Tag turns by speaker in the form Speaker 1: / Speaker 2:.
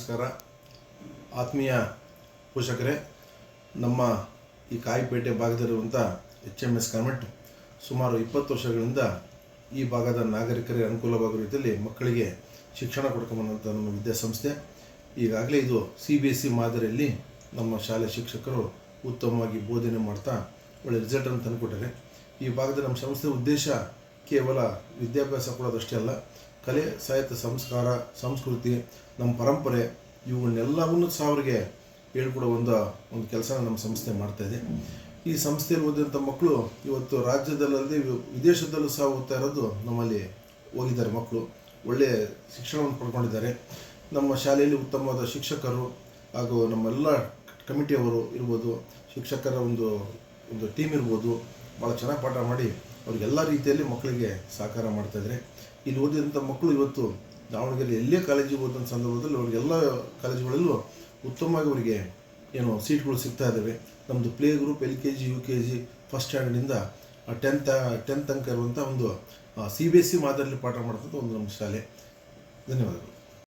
Speaker 1: ನಮಸ್ಕಾರ. ಆತ್ಮೀಯ ಪೋಷಕರೇ, ನಮ್ಮ ಈ ಕಾಯಿಪೇಟೆ ಭಾಗದಲ್ಲಿರುವಂಥ HMS ಕಾನ್ವೆಂಟ್ ಸುಮಾರು 20 ವರ್ಷಗಳಿಂದ ಈ ಭಾಗದ ನಾಗರಿಕರಿಗೆ ಅನುಕೂಲವಾಗುವ ರೀತಿಯಲ್ಲಿ ಮಕ್ಕಳಿಗೆ ಶಿಕ್ಷಣ ಕೊಡ್ಕೊಂಬಂಥ ನಮ್ಮ ವಿದ್ಯಾಸಂಸ್ಥೆ. ಈಗಾಗಲೇ ಇದು CBSE ಮಾದರಿಯಲ್ಲಿ ನಮ್ಮ ಶಾಲೆ ಶಿಕ್ಷಕರು ಉತ್ತಮವಾಗಿ ಬೋಧನೆ ಮಾಡ್ತಾ ಒಳ್ಳೆ ರಿಸಲ್ಟನ್ನು ತಂದುಕೊಟ್ಟಿದ್ದಾರೆ. ಈ ಭಾಗದ ನಮ್ಮ ಸಂಸ್ಥೆ ಉದ್ದೇಶ ಕೇವಲ ವಿದ್ಯಾಭ್ಯಾಸ ಕೊಡೋದಷ್ಟೇ ಅಲ್ಲ, ಕಲೆ, ಸಾಹಿತ್ಯ, ಸಂಸ್ಕಾರ, ಸಂಸ್ಕೃತಿ, ನಮ್ಮ ಪರಂಪರೆ ಇವುಗಳನ್ನೆಲ್ಲವನ್ನೂ ಸಹ ಅವರಿಗೆ ಹೇಳ್ಕೊಡೋ ಒಂದು ಕೆಲಸ ನಮ್ಮ ಸಂಸ್ಥೆ ಮಾಡ್ತಾಯಿದೆ. ಈ ಸಂಸ್ಥೆಯಲ್ಲಿ ಓದಿದಂಥ ಮಕ್ಕಳು ಇವತ್ತು ರಾಜ್ಯದಲ್ಲದೆ ವಿದೇಶದಲ್ಲೂ ಸಹ ಓದ್ತಾ ಇರೋದು ನಮ್ಮಲ್ಲಿ ಹೋಗಿದ್ದಾರೆ. ಮಕ್ಕಳು ಒಳ್ಳೆಯ ಶಿಕ್ಷಣವನ್ನು ಪಡ್ಕೊಂಡಿದ್ದಾರೆ. ನಮ್ಮ ಶಾಲೆಯಲ್ಲಿ ಉತ್ತಮವಾದ ಶಿಕ್ಷಕರು ಹಾಗೂ ನಮ್ಮೆಲ್ಲ ಕಮಿಟಿಯವರು ಇರ್ಬೋದು, ಶಿಕ್ಷಕರ ಒಂದು ಟೀಮ್ ಇರ್ಬೋದು, ಭಾಳ ಚೆನ್ನಾಗಿ ಪಾಠ ಮಾಡಿ ಅವ್ರಿಗೆಲ್ಲ ರೀತಿಯಲ್ಲಿ ಮಕ್ಕಳಿಗೆ ಸಹಕಾರ ಮಾಡ್ತಾಯಿದ್ದಾರೆ. ಇಲ್ಲಿ ಓದಿದಂಥ ಮಕ್ಕಳು ಇವತ್ತು ದಾವಣಗೆರೆ ಎಲ್ಲೇ ಕಾಲೇಜಿಗೆ ಓದಂಥ ಸಂದರ್ಭದಲ್ಲಿ ಅವರಿಗೆಲ್ಲ ಕಾಲೇಜುಗಳಲ್ಲೂ ಉತ್ತಮವಾಗಿ ಅವರಿಗೆ ಸೀಟ್ಗಳು ಸಿಗ್ತಾ ಇದ್ದಾವೆ. ನಮ್ಮದು play group LKG UKG first ಸ್ಟ್ಯಾಂಡರ್ಡಿಂದ 10th ತನಕ ಇರುವಂಥ ಒಂದು CBSE ಮಾದರಿಯಲ್ಲಿ ಪಾಠ ಮಾಡ್ತಂಥ ಒಂದು ನಮ್ಮ ಶಾಲೆ. ಧನ್ಯವಾದಗಳು.